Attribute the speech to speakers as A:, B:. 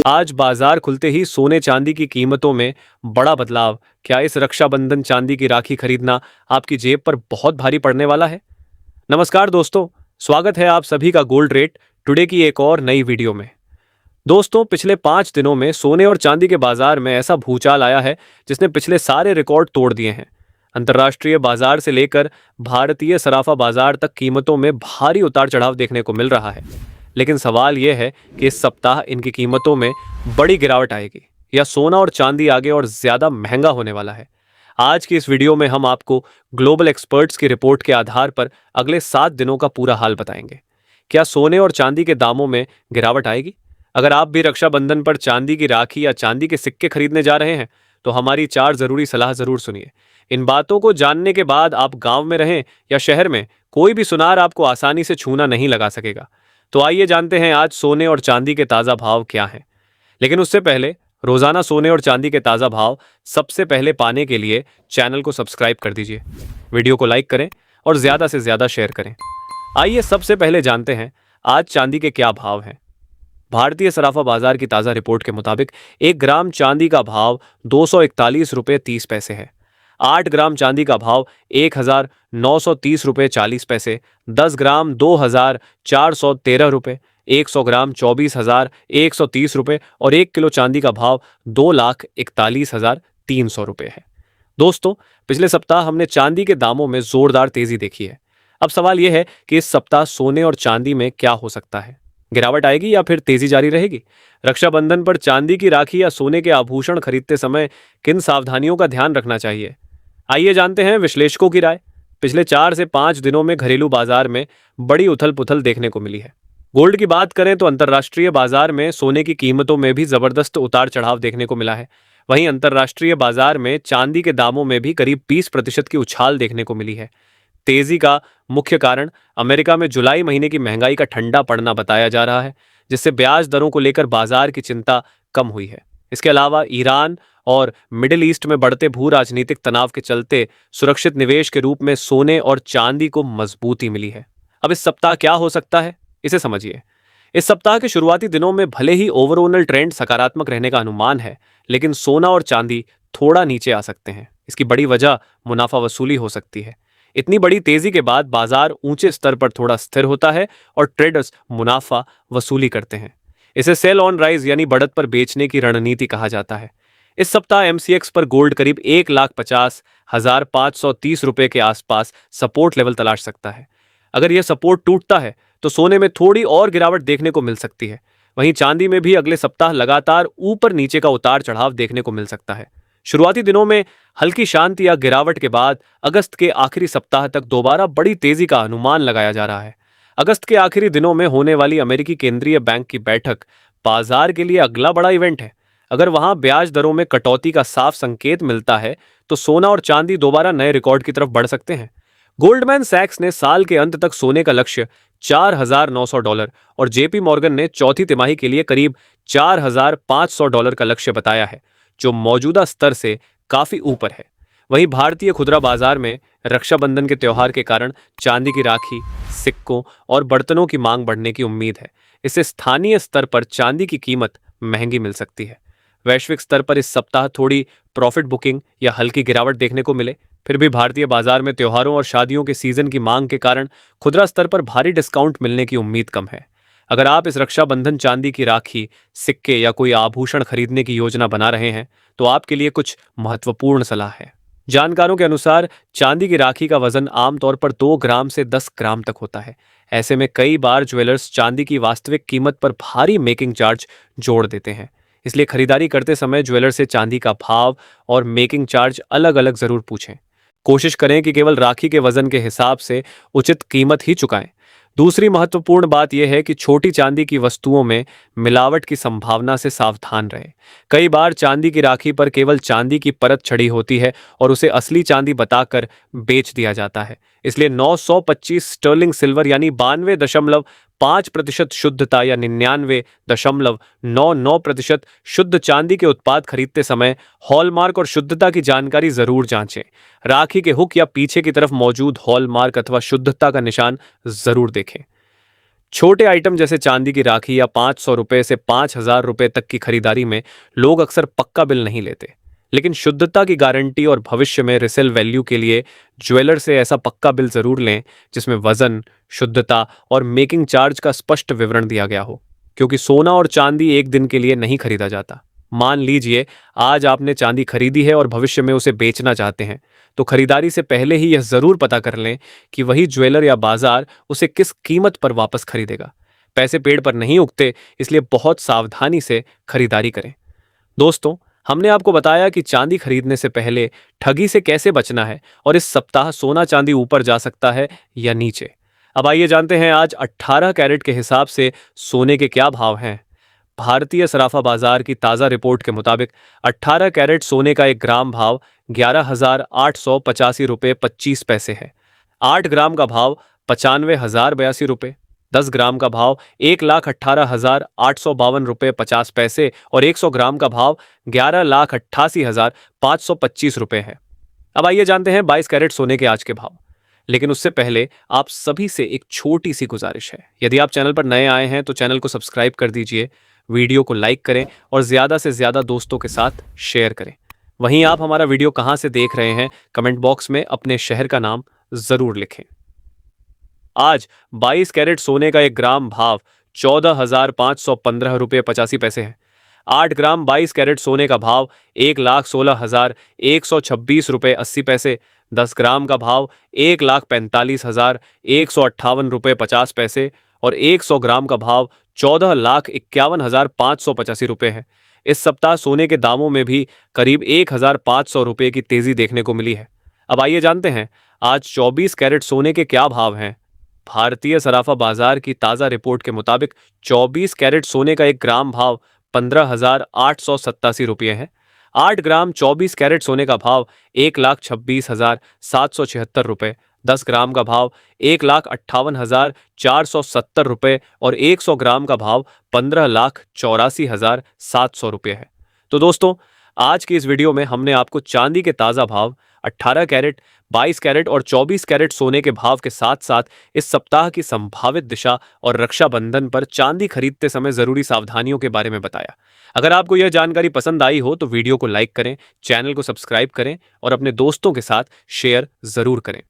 A: आज बाजार खुलते ही सोने चांदी की कीमतों में बड़ा बदलाव। क्या इस रक्षाबंधन चांदी की राखी खरीदना आपकी जेब पर बहुत भारी पड़ने वाला है? नमस्कार दोस्तों, स्वागत है आप सभी का गोल्ड रेट टुडे की एक और नई वीडियो में। दोस्तों, पिछले 5 दिनों में सोने और चांदी के बाजार में ऐसा भूचाल आया है जिसने पिछले सारे रिकॉर्ड तोड़ दिए हैं। अंतर्राष्ट्रीय बाजार से लेकर भारतीय सराफा बाजार तक कीमतों में भारी उतार चढ़ाव देखने को मिल रहा है। लेकिन सवाल यह है कि इस सप्ताह इनकी कीमतों में बड़ी गिरावट आएगी या सोना और चांदी आगे और ज्यादा महंगा होने वाला है। आज की इस वीडियो में हम आपको ग्लोबल एक्सपर्ट्स की रिपोर्ट के आधार पर अगले 7 दिनों का पूरा हाल बताएंगे। क्या सोने और चांदी के दामों में गिरावट आएगी? अगर आप भी रक्षाबंधन पर चांदी की राखी या चांदी के सिक्के खरीदने जा रहे हैं तो हमारी 4 जरूरी सलाह जरूर सुनिए। इन बातों को जानने के बाद आप गांव में रहें या शहर में, कोई भी सुनार आपको आसानी से छूना नहीं लगा सकेगा। तो आइए जानते हैं आज सोने और चांदी के ताजा भाव क्या हैं। लेकिन उससे पहले रोजाना सोने और चांदी के ताजा भाव सबसे पहले पाने के लिए चैनल को सब्सक्राइब कर दीजिए, वीडियो को लाइक करें और ज्यादा से ज्यादा शेयर करें। आइए सबसे पहले जानते हैं आज चांदी के क्या भाव हैं। भारतीय सराफा बाजार की ताजा रिपोर्ट के मुताबिक 1 ग्राम चांदी का भाव 241 रुपये 30 पैसे है। 8 ग्राम चांदी का भाव 1930 रुपये 40 पैसे, 10 ग्राम 2413 रुपये, 100 ग्राम 24,130 रुपये और 1 किलो चांदी का भाव 2,41,300 रुपये है। दोस्तों, पिछले सप्ताह हमने चांदी के दामों में जोरदार तेजी देखी है। अब सवाल यह है कि इस सप्ताह सोने और चांदी में क्या हो सकता है? गिरावट आएगी या फिर तेजी जारी रहेगी? रक्षाबंधन पर चांदी की राखी या सोने के आभूषण खरीदते समय किन सावधानियों का ध्यान रखना चाहिए? आइए जानते हैं विश्लेषकों की राय। पिछले 4 से 5 दिनों में घरेलू बाजार में बड़ी उथल पुथल देखने को मिली है। गोल्ड की बात करें तो अंतर्राष्ट्रीय बाजार में सोने की कीमतों में भी जबरदस्त उतार चढ़ाव देखने को मिला है। वहीं अंतर्राष्ट्रीय बाजार में चांदी के दामों में भी करीब 20% की उछाल देखने को मिली है। तेजी का मुख्य कारण अमेरिका में जुलाई महीने की महंगाई का ठंडा पड़ना बताया जा रहा है, जिससे ब्याज दरों को लेकर बाजार की चिंता कम हुई है। इसके अलावा ईरान और मिडिल ईस्ट में बढ़ते भू राजनीतिक तनाव के चलते सुरक्षित निवेश के रूप में सोने और चांदी को मजबूती मिली है। अब इस सप्ताह क्या हो सकता है, इसे समझिए। इस सप्ताह के शुरुआती दिनों में भले ही ओवरऑल ट्रेंड सकारात्मक रहने का अनुमान है, लेकिन सोना और चांदी थोड़ा नीचे आ सकते हैं। इसकी बड़ी वजह मुनाफा वसूली हो सकती है। इतनी बड़ी तेजी के बाद बाजार ऊंचे स्तर पर थोड़ा स्थिर होता है और ट्रेडर्स मुनाफा वसूली करते हैं। इसे सेल ऑन राइज यानी बढ़त पर बेचने की रणनीति कहा जाता है। इस सप्ताह एमसीएक्स पर गोल्ड करीब 1,50,530 रुपए के आसपास सपोर्ट लेवल तलाश सकता है। अगर यह सपोर्ट टूटता है तो सोने में थोड़ी और गिरावट देखने को मिल सकती है। वहीं चांदी में भी अगले सप्ताह लगातार ऊपर नीचे का उतार चढ़ाव देखने को मिल सकता है। शुरुआती दिनों में हल्की शांति या गिरावट के बाद अगस्त के आखिरी सप्ताह तक दोबारा बड़ी तेजी का अनुमान लगाया जा रहा है। अगस्त के आखिरी दिनों में होने वाली अमेरिकी केंद्रीय बैंक की बैठक बाजार के लिए अगला बड़ा इवेंट है। अगर वहां ब्याज दरों में कटौती का साफ संकेत मिलता है तो सोना और चांदी दोबारा नए रिकॉर्ड की तरफ बढ़ सकते हैं। गोल्डमैन सैक्स ने साल के अंत तक सोने का लक्ष्य $4,900 और जेपी मॉर्गन ने चौथी तिमाही के लिए करीब $4,500 का लक्ष्य बताया है, जो मौजूदा स्तर से काफी ऊपर है। वहीं भारतीय खुदरा बाजार में रक्षाबंधन के त्योहार के कारण चांदी की राखी, सिक्कों और बर्तनों की मांग बढ़ने की उम्मीद है। इससे स्थानीय स्तर पर चांदी की कीमत महंगी मिल सकती है। वैश्विक स्तर पर इस सप्ताह थोड़ी प्रॉफिट बुकिंग या हल्की गिरावट देखने को मिले, फिर भी भारतीय बाजार में त्योहारों और शादियों के सीजन की मांग के कारण खुदरा स्तर पर भारी डिस्काउंट मिलने की उम्मीद कम है। अगर आप इस रक्षाबंधन चांदी की राखी, सिक्के या कोई आभूषण खरीदने की योजना बना रहे हैं तो आपके लिए कुछ महत्वपूर्ण सलाह है। जानकारों के अनुसार चांदी की राखी का वजन आमतौर पर 2 ग्राम से 10 ग्राम तक होता है। ऐसे में कई बार ज्वेलर्स चांदी की वास्तविक कीमत पर भारी मेकिंग चार्ज जोड़ देते हैं। इसलिए खरीदारी करते समय ज्वेलर से चांदी का भाव और मेकिंग चार्ज अलग अलग जरूर पूछें। कोशिश करें कि केवल राखी के वजन के हिसाब से उचित कीमत ही चुकाएं। दूसरी महत्वपूर्ण बात यह है कि छोटी चांदी की वस्तुओं में मिलावट की संभावना से सावधान रहें। कई बार चांदी की राखी पर केवल चांदी की परत चढ़ी होती है और उसे असली चांदी बताकर बेच दिया जाता है। इसलिए 925 स्टर्लिंग सिल्वर यानी 92.5% शुद्धता या 99.99% शुद्ध चांदी के उत्पाद खरीदते समय हॉलमार्क और शुद्धता की जानकारी जरूर जांचें। राखी के हुक या पीछे की तरफ मौजूद हॉलमार्क अथवा शुद्धता का निशान जरूर देखें। छोटे आइटम जैसे चांदी की राखी या 500 रुपए से 5,000 रुपए तक की खरीदारी में लोग अक्सर पक्का बिल नहीं लेते, लेकिन शुद्धता की गारंटी और भविष्य में रिसेल वैल्यू के लिए ज्वेलर से ऐसा पक्का बिल जरूर लें जिसमें वजन, शुद्धता और मेकिंग चार्ज का स्पष्ट विवरण दिया गया हो, क्योंकि सोना और चांदी एक दिन के लिए नहीं खरीदा जाता। मान लीजिए आज आपने चांदी खरीदी है और भविष्य में उसे बेचना चाहते हैं, तो खरीदारी से पहले ही यह जरूर पता कर लें कि वही ज्वेलर या बाजार उसे किस कीमत पर वापस खरीदेगा। पैसे पेड़ पर नहीं उगते, इसलिए बहुत सावधानी से खरीदारी करें। दोस्तों, हमने आपको बताया कि चांदी खरीदने से पहले ठगी से कैसे बचना है और इस सप्ताह सोना चांदी ऊपर जा सकता है या नीचे। अब आइए जानते हैं आज 18 कैरेट के हिसाब से सोने के क्या भाव हैं। भारतीय सराफा बाजार की ताज़ा रिपोर्ट के मुताबिक 18 कैरेट सोने का 1 ग्राम भाव 11,885 रुपये 25 पैसे है। 8 ग्राम का भाव 95,082 रुपये, 10 ग्राम का भाव 1,18,852 रुपये 50 पैसे और 100 ग्राम का भाव 11,88,525 रुपये है। अब आइए जानते हैं 22 कैरेट सोने के आज के भाव। लेकिन उससे पहले आप सभी से एक छोटी सी गुजारिश है। यदि आप चैनल पर नए आए हैं तो चैनल को सब्सक्राइब कर दीजिए, वीडियो को लाइक करें और ज़्यादा से ज़्यादा दोस्तों के साथ शेयर करें। वहीं आप हमारा वीडियो कहाँ से देख रहे हैं, कमेंट बॉक्स में अपने शहर का नाम ज़रूर लिखें। आज 22 कैरेट सोने का 1 ग्राम भाव 14,515 रुपये 85 पैसे है। 8 ग्राम 22 कैरेट सोने का भाव 1,16,126 रुपये 80 पैसे। 10 ग्राम का भाव 1,45,158 रुपये 50 पैसे और 100 ग्राम का भाव 14,51,585 रुपये है। इस सप्ताह सोने के दामों में भी करीब 1,500 रुपये की तेजी देखने को मिली है। अब आइए जानते हैं आज 24 कैरेट सोने के क्या भाव हैं। भारतीय सराफा बाजार की ताज़ा रिपोर्ट के मुताबिक 24 कैरेट सोने का 1 ग्राम भाव 15,887 रुपये है। 8 ग्राम 24 कैरेट सोने का भाव 1,26,776 रुपये, 10 ग्राम का भाव 1,58,470 रुपये और 100 ग्राम का भाव 15,84,700 रुपये है। तो दोस्तों, आज की इस वीडियो में हमने आपको चांदी के ताज़ा भाव, 18 कैरेट, 22 कैरेट और 24 कैरेट सोने के भाव के साथ साथ इस सप्ताह की संभावित दिशा और रक्षाबंधन पर चांदी खरीदते समय जरूरी सावधानियों के बारे में बताया। अगर आपको यह जानकारी पसंद आई हो तो वीडियो को लाइक करें, चैनल को सब्सक्राइब करें और अपने दोस्तों के साथ शेयर जरूर करें।